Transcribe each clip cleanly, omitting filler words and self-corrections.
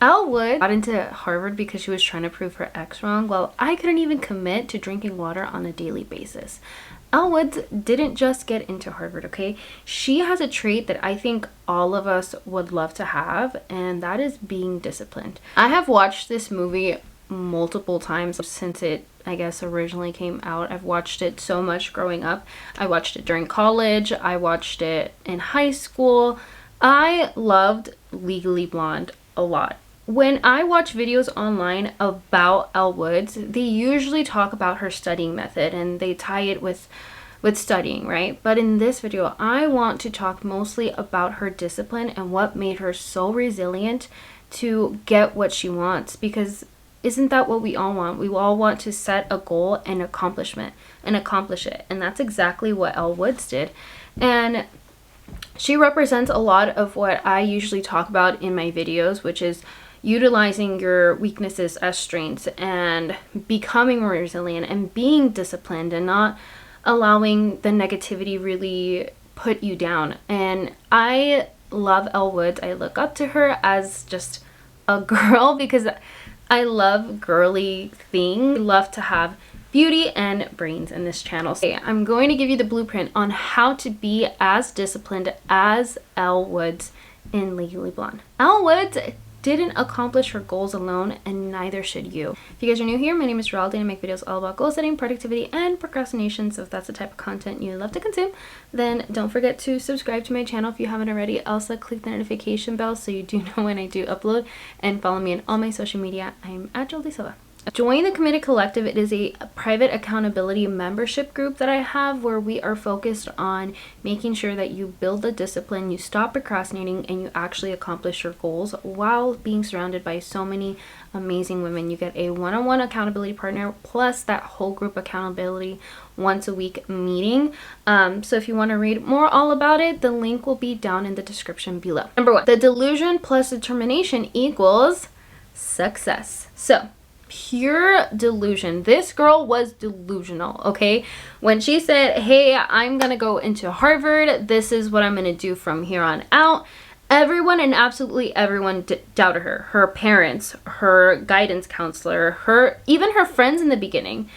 Elle got into Harvard because she was trying to prove her ex wrong, while I couldn't even commit to drinking water on a daily basis. Elle didn't just get into Harvard, okay? She has a trait that I think all of us would love to have, and that is being disciplined. I have watched this movie multiple times since it, I guess, originally came out. I've watched it so much growing up. I watched it during college. I watched it in high school. I loved Legally Blonde a lot. When I watch videos online about Elle Woods, they usually talk about her studying method and they tie it with studying, right? But in this video, I want to talk mostly about her discipline and what made her so resilient to get what she wants, because isn't that what we all want? We all want to set a goal and accomplish it. And that's exactly what Elle Woods did. And she represents a lot of what I usually talk about in my videos, which is utilizing your weaknesses as strengths and becoming more resilient and being disciplined and not allowing the negativity really put you down. And I love Elle Woods. I look up to her as just a girl because I love girly things. I love to have beauty and brains in this channel. Okay, I'm going to give you the blueprint on how to be as disciplined as Elle Woods in Legally Blonde. Elle Woods didn't accomplish her goals alone, and neither should you. If you guys are new here, my name is Geraldine. I make videos all about goal setting, productivity, and procrastination. So if that's the type of content you love to consume, then don't forget to subscribe to my channel if you haven't already. Also, click the notification bell so you do know when I do upload, and follow me on all my social media. I'm at Geraldine Silva. Join the Committed Collective. It is a private accountability membership group that I have where we are focused on making sure that you build the discipline, you stop procrastinating, and you actually accomplish your goals while being surrounded by so many amazing women. You get a one-on-one accountability partner plus that whole group accountability once a week meeting. So if you want to read more all about it, the link will be down in the description below. Number 1, the delusion plus determination equals success. So pure delusion. This girl was delusional, okay? When she said, hey, I'm gonna go into Harvard, this is what I'm gonna do from here on out, everyone and absolutely everyone doubted her. Her parents, her guidance counselor, even her friends in the beginning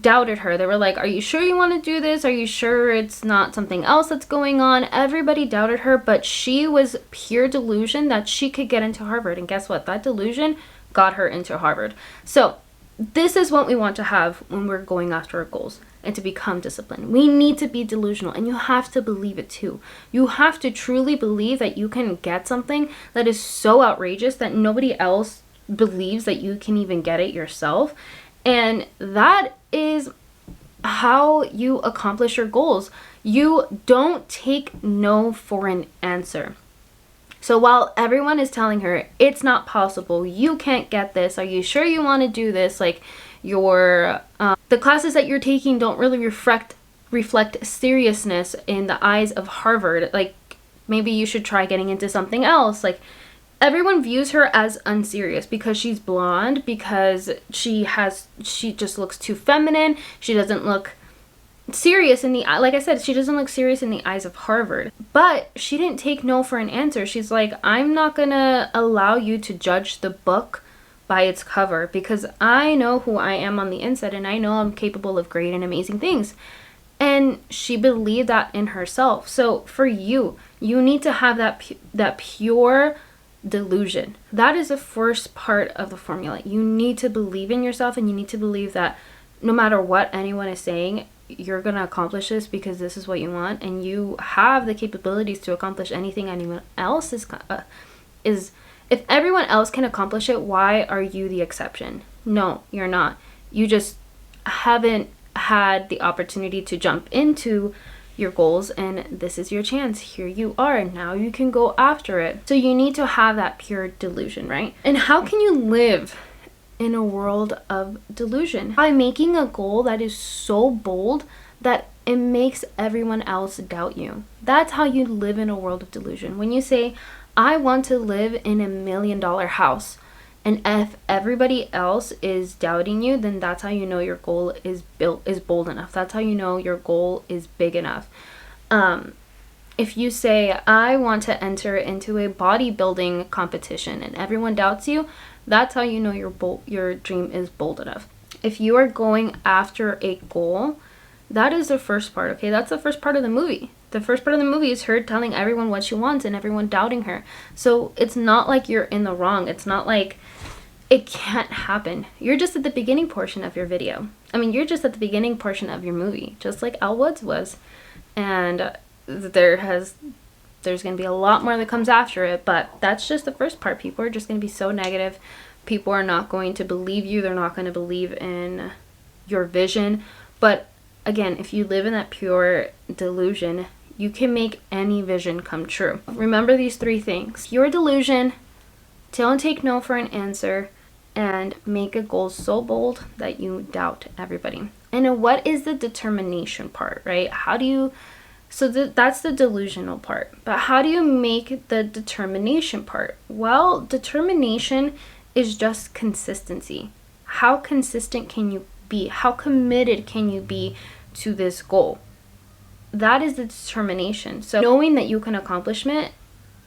doubted her. They were like, are you sure you want to do this? Are you sure it's not something else that's going on? Everybody doubted her, but she was pure delusion that she could get into Harvard. And guess what? That delusion got her into Harvard. So this is what we want to have when we're going after our goals and to become disciplined. We need to be delusional, and you have to believe it too. You have to truly believe that you can get something that is so outrageous that nobody else believes that you can even get it yourself. And that is how you accomplish your goals. You don't take no for an answer. So while everyone is telling her it's not possible, you can't get this, are you sure you want to do this, like your the classes that you're taking don't really reflect seriousness in the eyes of Harvard, like maybe you should try getting into something else. Like everyone views her as unserious because she's blonde, because she just looks too feminine. She doesn't look serious in the eye. Like I said, she doesn't look serious in the eyes of Harvard. But she didn't take no for an answer. She's like, I'm not gonna allow you to judge the book by its cover, because I know who I am on the inside, and I know I'm capable of great and amazing things. And she believed that in herself. So for you need to have that pure delusion. That is the first part of the formula. You need to believe in yourself, and you need to believe that no matter what anyone is saying, you're gonna accomplish this because this is what you want, and you have the capabilities to accomplish anything anyone else is. If everyone else can accomplish it, why are you the exception? No, you're not. You just haven't had the opportunity to jump into your goals, and this is your chance. Here you are. Now you can go after it. So you need to have that pure delusion, right? And how can you live in a world of delusion? By making a goal that is so bold that it makes everyone else doubt you. That's how you live in a world of delusion. When you say, I want to live in $1 million house, and if everybody else is doubting you, then that's how you know your goal is bold enough. That's how you know your goal is big enough. If you say, I want to enter into a bodybuilding competition and everyone doubts you, that's how you know your dream is bold enough. If you are going after a goal, that is the first part, okay? That's the first part of the movie. The first part of the movie is her telling everyone what she wants and everyone doubting her. So it's not like you're in the wrong. It's not like it can't happen. You're just at the beginning portion of your video. I mean, you're just at the beginning portion of your movie, just like Elle Woods was. And there's going to be a lot more that comes after it, but that's just the first part. People are just going to be so negative. People are not going to believe you. They're not going to believe in your vision. But again, if you live in that pure delusion, you can make any vision come true. Remember these 3 things: pure delusion, don't take no for an answer, and make a goal so bold that you doubt everybody. And what is the determination part, right? How do you... So that's the delusional part. But how do you make the determination part? Well, determination is just consistency. How consistent can you be? How committed can you be to this goal? That is the determination. So knowing that you can accomplish it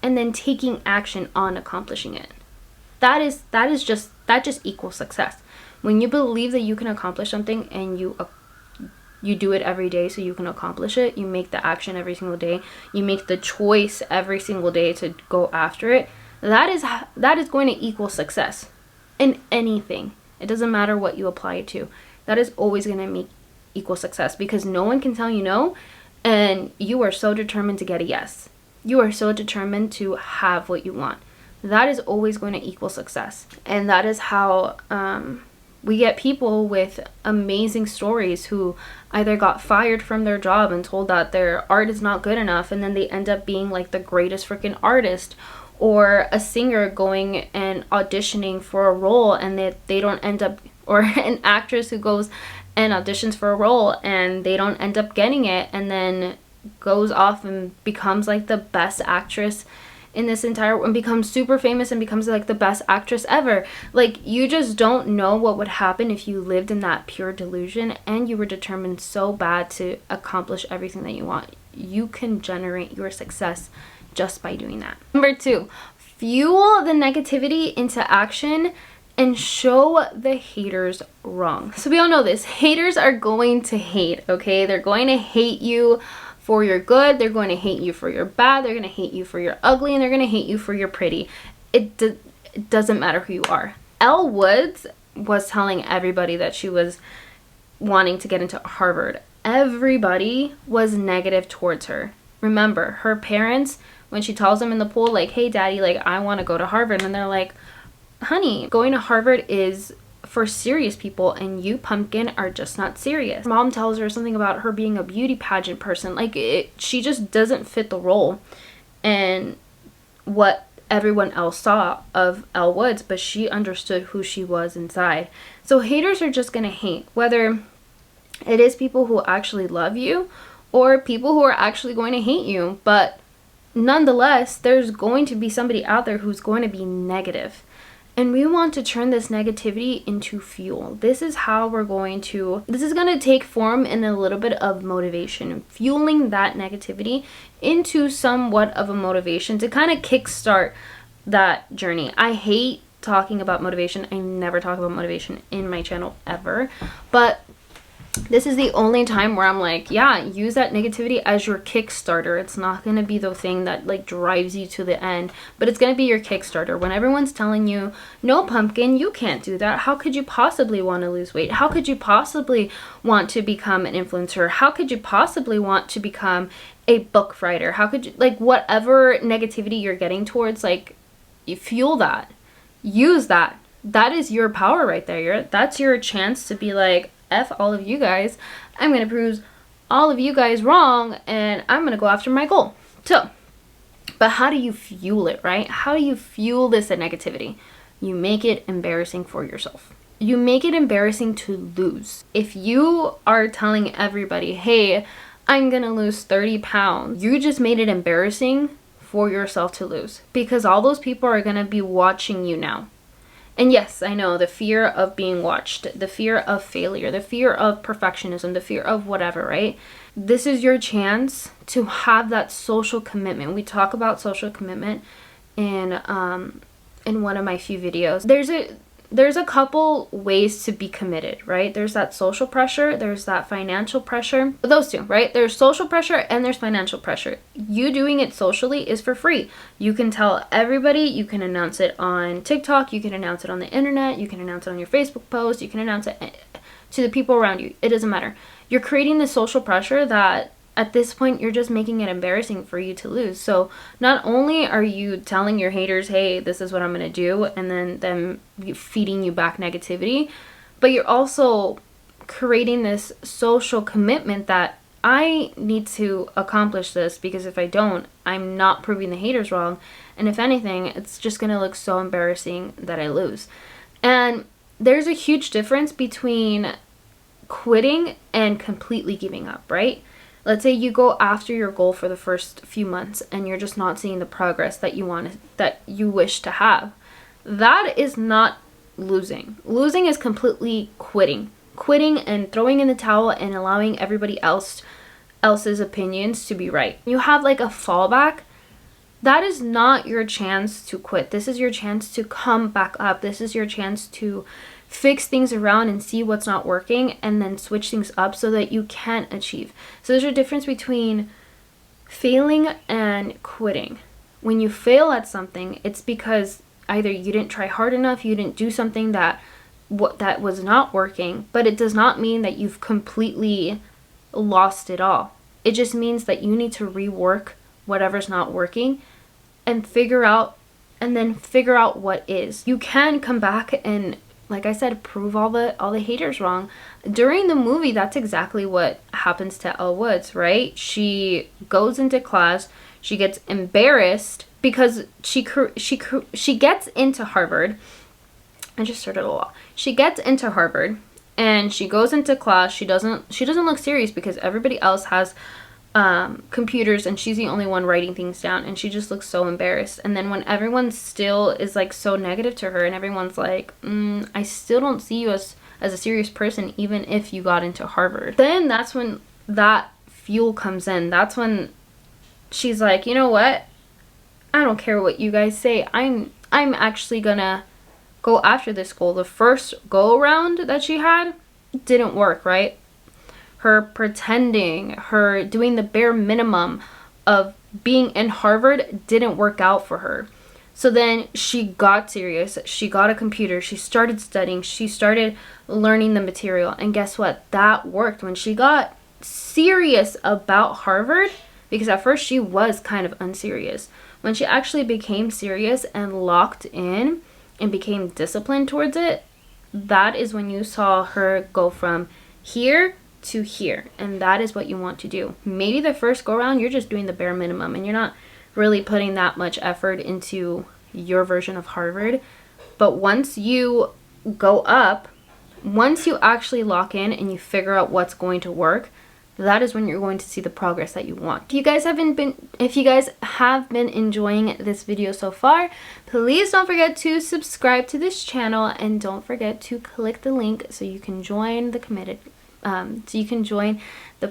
and then taking action on accomplishing it. That just equals success. When you believe that you can accomplish something and you do it every day so you can accomplish it. You make the action every single day. You make the choice every single day to go after it. That is going to equal success in anything. It doesn't matter what you apply it to. That is always going to equal success, because no one can tell you no, and you are so determined to get a yes. You are so determined to have what you want. That is always going to equal success. And that is how we get people with amazing stories who either got fired from their job and told that their art is not good enough, and then they end up being like the greatest freaking artist, or a singer going and auditioning for a role and they don't end up, or an actress who goes and auditions for a role and they don't end up getting it, and then goes off and becomes like the best actress in this entire, and becomes super famous and becomes like the best actress ever. Like, you just don't know what would happen if you lived in that pure delusion and you were determined so bad to accomplish everything that you want. You can generate your success just by doing that. Number 2, fuel the negativity into action and show the haters wrong. So we all know this. Haters are going to hate, okay? They're going to hate you for your good, they're going to hate you for your bad, they're going to hate you for your ugly, and they're going to hate you for your pretty. It doesn't matter who you are. Elle Woods was telling everybody that she was wanting to get into Harvard. Everybody was negative towards her. Remember, her parents, when she tells them in the pool, like, hey daddy, like, I want to go to Harvard, and they're like, honey, going to Harvard is for serious people, and you, pumpkin, are just not serious. Mom tells her something about her being a beauty pageant person. Like, she just doesn't fit the role and what everyone else saw of Elle Woods, but she understood who she was inside. So haters are just gonna hate, whether it is people who actually love you or people who are actually going to hate you. But nonetheless, there's going to be somebody out there who's going to be negative. And we want to turn this negativity into fuel. This is how we're going to, this is going to take form in a little bit of motivation, fueling that negativity into somewhat of a motivation to kind of kickstart that journey. I hate talking about motivation. I never talk about motivation in my channel ever, but this is the only time where I'm like, yeah, use that negativity as your Kickstarter. It's not going to be the thing that like drives you to the end, but it's going to be your Kickstarter. When everyone's telling you, no, pumpkin, you can't do that. How could you possibly want to lose weight? How could you possibly want to become an influencer? How could you possibly want to become a book writer? How could you, like, whatever negativity you're getting towards, like, you fuel that. Use that. That is your power right there. That's your chance to be like, F all of you guys, I'm going to prove all of you guys wrong, and I'm going to go after my goal. So, but how do you fuel it, right? How do you fuel this negativity? You make it embarrassing for yourself. You make it embarrassing to lose. If you are telling everybody, hey, I'm going to lose 30 pounds, you just made it embarrassing for yourself to lose, because all those people are going to be watching you now. And yes, I know, the fear of being watched, the fear of failure, the fear of perfectionism, the fear of whatever, right? This is your chance to have that social commitment. We talk about social commitment in one of my few videos. There's a couple ways to be committed, right? There's that social pressure, there's that financial pressure. Those two, right? There's social pressure and there's financial pressure. You doing it socially is for free. You can tell everybody, you can announce it on TikTok, you can announce it on the internet, you can announce it on your Facebook post, you can announce it to the people around you. It doesn't matter. You're creating this social pressure that at this point, you're just making it embarrassing for you to lose. So not only are you telling your haters, hey, this is what I'm going to do, and then them feeding you back negativity, but you're also creating this social commitment that I need to accomplish this, because if I don't, I'm not proving the haters wrong. And if anything, it's just going to look so embarrassing that I lose. And there's a huge difference between quitting and completely giving up, right? Let's say you go after your goal for the first few months and you're just not seeing the progress that you wish to have. That is not losing. Losing is completely quitting. Quitting and throwing in the towel and allowing everybody else's opinions to be right. You have like a fallback. That is not your chance to quit. This is your chance to come back up. This is your chance to fix things around and see what's not working and then switch things up so that you can achieve. So there's a difference between failing and quitting. When you fail at something, it's because either you didn't try hard enough, you didn't do something that was not working, but it does not mean that you've completely lost it all. It just means that you need to rework whatever's not working and figure out what is. You can come back and, like I said, prove all the haters wrong. During the movie, that's exactly what happens to Elle Woods, right? She goes into class, she gets embarrassed because she gets into Harvard. I just started a law. She gets into Harvard and she goes into class. She doesn't look serious because everybody else has computers and she's the only one writing things down, and she just looks so embarrassed. And then when everyone still is like so negative to her and everyone's like, I still don't see you as a serious person even if you got into Harvard, then that's when that fuel comes in. That's when she's like, you know what, I don't care what you guys say, I'm actually gonna go after this goal. The first go around that she had didn't work, right? Her pretending, her doing the bare minimum of being in Harvard didn't work out for her. So then she got serious. She got a computer. She started studying. She started learning the material. And guess what? That worked. When she got serious about Harvard, because at first she was kind of unserious, when she actually became serious and locked in and became disciplined towards it, that is when you saw her go from here to here. And that is what you want to do. Maybe the first go around you're just doing the bare minimum and you're not really putting that much effort into your version of Harvard. But once you go up, once you actually lock in and you figure out what's going to work, that is when you're going to see the progress that you want. If you guys have been enjoying this video so far, please don't forget to subscribe to this channel and don't forget to click the link so you can join the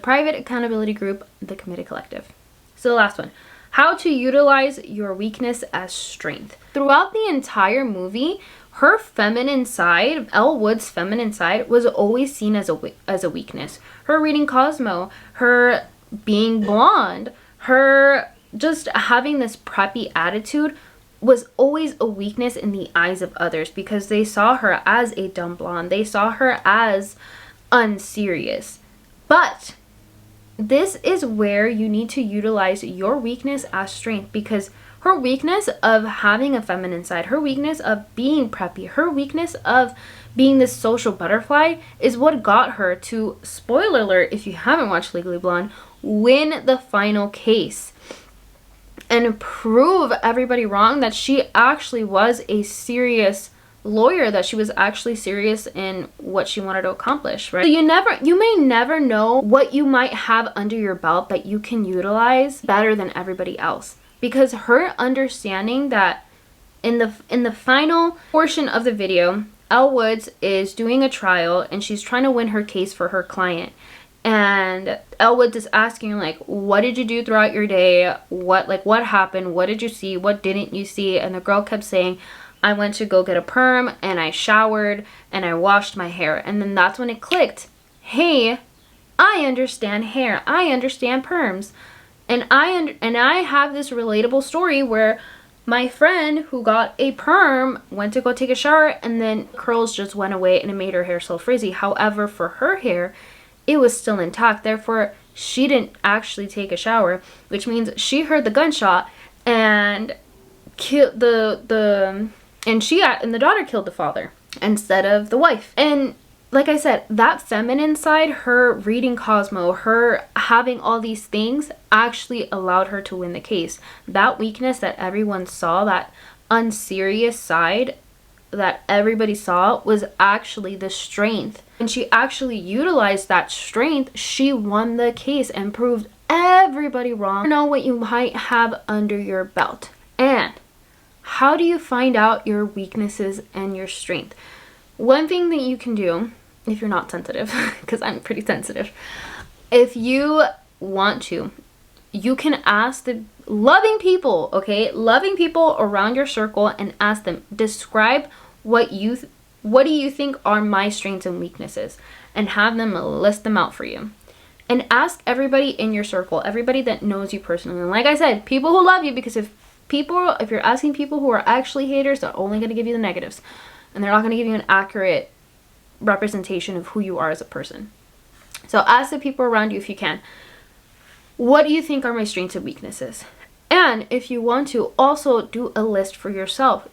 private accountability group, the Committed Collective. So the last one, how to utilize your weakness as strength. Throughout the entire movie, her feminine side, Elle Woods' feminine side, was always seen as a weakness. Her reading Cosmo, her being blonde, her just having this preppy attitude was always a weakness in the eyes of others because they saw her as a dumb blonde. They saw her as unserious. But this is where you need to utilize your weakness as strength, because her weakness of having a feminine side, her weakness of being preppy, her weakness of being this social butterfly is what got her to, spoiler alert if you haven't watched Legally Blonde, win the final case and prove everybody wrong that she actually was a serious lawyer, that she was actually serious in what she wanted to accomplish, right? So you may never know what you might have under your belt that you can utilize better than everybody else, because her understanding that in the final portion of the video, Elle Woods is doing a trial and she's trying to win her case for her client. And Elle Woods is asking, like, what did you do throughout your day? What happened? What did you see? What didn't you see? And the girl kept saying, I went to go get a perm and I showered and I washed my hair. And then that's when it clicked. Hey, I understand hair. I understand perms. And I have this relatable story where my friend who got a perm went to go take a shower and then curls just went away and it made her hair so frizzy. However, for her hair, it was still intact. Therefore, she didn't actually take a shower, which means she heard the gunshot and killed the daughter killed the father instead of the wife. And like I said, that feminine side, her reading Cosmo, her having all these things actually allowed her to win the case. That weakness that everyone saw, that unserious side that everybody saw, was actually the strength. And she actually utilized that strength. She won the case and proved everybody wrong. You know what you might have under your belt. And how do you find out your weaknesses and your strength? One thing that you can do, if you're not sensitive, because I'm pretty sensitive, if you want to, you can ask the loving people, okay? Loving people around your circle and ask them, describe what do you think are my strengths and weaknesses, and have them list them out for you. And ask everybody in your circle, everybody that knows you personally. And like I said, people who love you, because if you're asking people who are actually haters, they're only going to give you the negatives, and they're not going to give you an accurate representation of who you are as a person. So ask the people around you if you can, what do you think are my strengths and weaknesses? And if you want to, also do a list for yourself.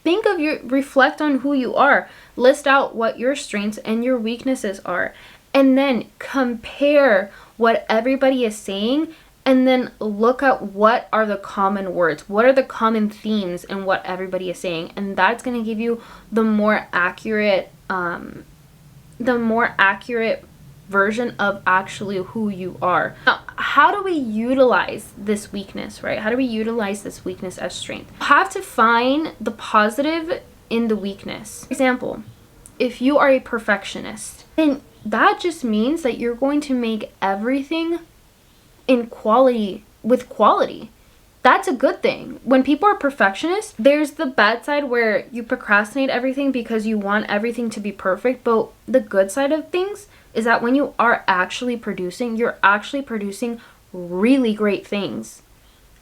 Reflect on who you are. List out what your strengths and your weaknesses are. And then compare what everybody is saying, and then look at what are the common words, what are the common themes in what everybody is saying. And that's going to give you the more accurate version of actually who you are. Now, how do we utilize this weakness, right? How do we utilize this weakness as strength? You have to find the positive in the weakness. For example, if you are a perfectionist, then that just means that you're going to make everything with quality. That's a good thing. When people are perfectionists, there's the bad side where you procrastinate everything because you want everything to be perfect. But the good side of things is that when you are actually producing, you're actually producing really great things.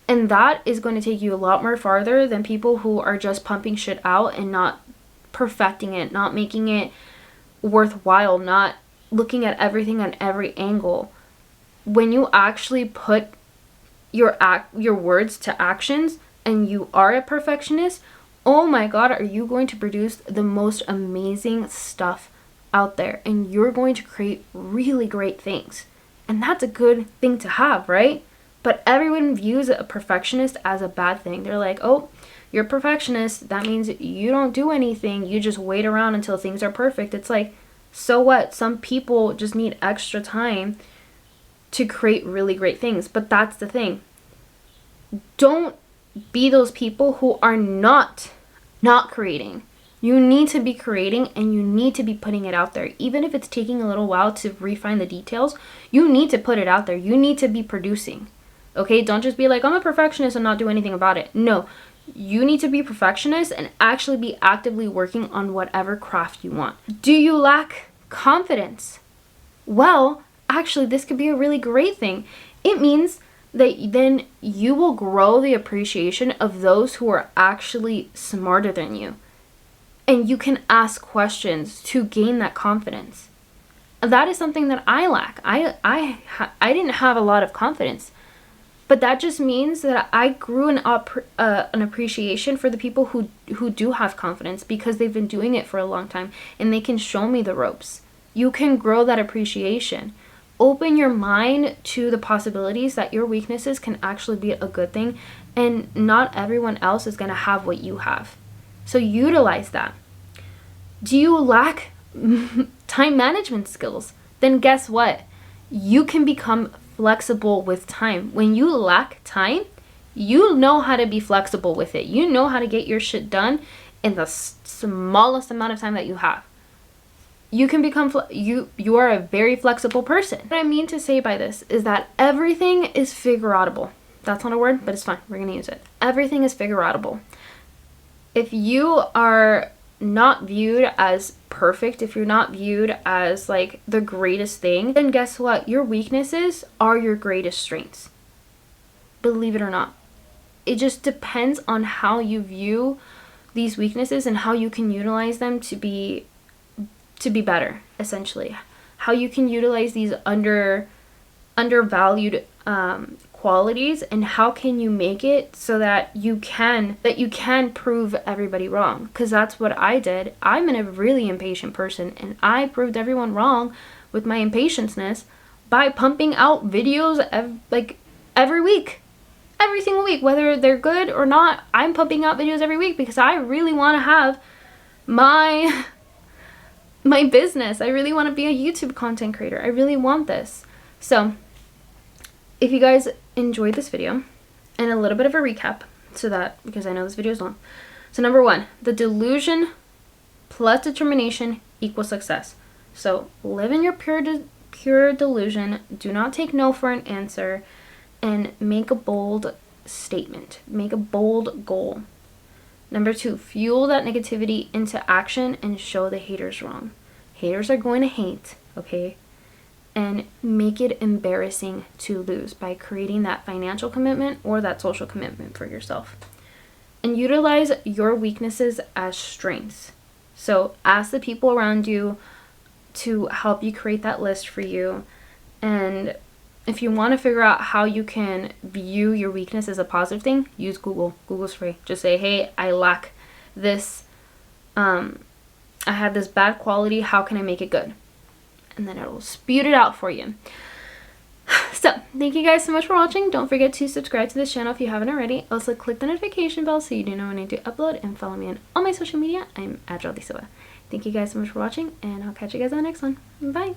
And that is going to take you a lot more farther than people who are just pumping shit out and not perfecting it, not making it worthwhile, not looking at everything on every angle. When you actually put your words to actions and you are a perfectionist, oh my god, are you going to produce the most amazing stuff out there, and you're going to create really great things. And that's a good thing to have, right? But everyone views a perfectionist as a bad thing. They're like, oh, you're a perfectionist, that means you don't do anything, you just wait around until things are perfect. It's like, so what? Some people just need extra time to create really great things. But that's the thing. Don't be those people who are not creating. You need to be creating, and you need to be putting it out there. Even if it's taking a little while to refine the details, you need to put it out there. You need to be producing. Okay? Don't just be like, I'm a perfectionist and not do anything about it. No. You need to be a perfectionist and actually be actively working on whatever craft you want. Do you lack confidence? Well, actually, this could be a really great thing. It means that then you will grow the appreciation of those who are actually smarter than you. And you can ask questions to gain that confidence. That is something that I lack. I didn't have a lot of confidence. But that just means that I grew an appreciation for the people who do have confidence, because they've been doing it for a long time and they can show me the ropes. You can grow that appreciation. Open your mind to the possibilities that your weaknesses can actually be a good thing, and not everyone else is going to have what you have. So utilize that. Do you lack time management skills? Then guess what? You can become flexible with time. When you lack time, You know how to be flexible with it. You know how to get your shit done in the smallest amount of time that you have. You can become, you are a very flexible person. What I mean to say by this is that everything is figure-outable. That's not a word, but it's fine. We're gonna use it. Everything is figure-outable. If you are not viewed as perfect, if you're not viewed as like the greatest thing, then guess what? Your weaknesses are your greatest strengths. Believe it or not. It just depends on how you view these weaknesses and how you can utilize them to be better, essentially. How you can utilize these undervalued qualities, and how can you make it so that you can prove everybody wrong. Because that's what I did. I'm a really impatient person, and I proved everyone wrong with my impatientness by pumping out videos every week. Every single week, whether they're good or not. I'm pumping out videos every week because I really want to have my business. I really want to be a YouTube content creator. I really want this. So if you guys enjoyed this video, and a little bit of a recap, so that, because I know this video is long. So number 1, the delusion plus determination equals success. So live in your pure delusion. Do not take no for an answer, and make a bold statement. Make a bold goal. Number 2, fuel that negativity into action and show the haters wrong. Haters are going to hate, okay? And make it embarrassing to lose by creating that financial commitment or that social commitment for yourself. And utilize your weaknesses as strengths. So ask the people around you to help you create that list for you. And if you want to figure out how you can view your weakness as a positive thing, use Google. Google's free. Just say, hey, I lack this. I have this bad quality. How can I make it good? And then it'll spew it out for you. So, thank you guys so much for watching. Don't forget to subscribe to this channel if you haven't already. Also, click the notification bell so you do know when I do upload, and follow me on all my social media. I'm @JodySilva. Thank you guys so much for watching, and I'll catch you guys on the next one. Bye.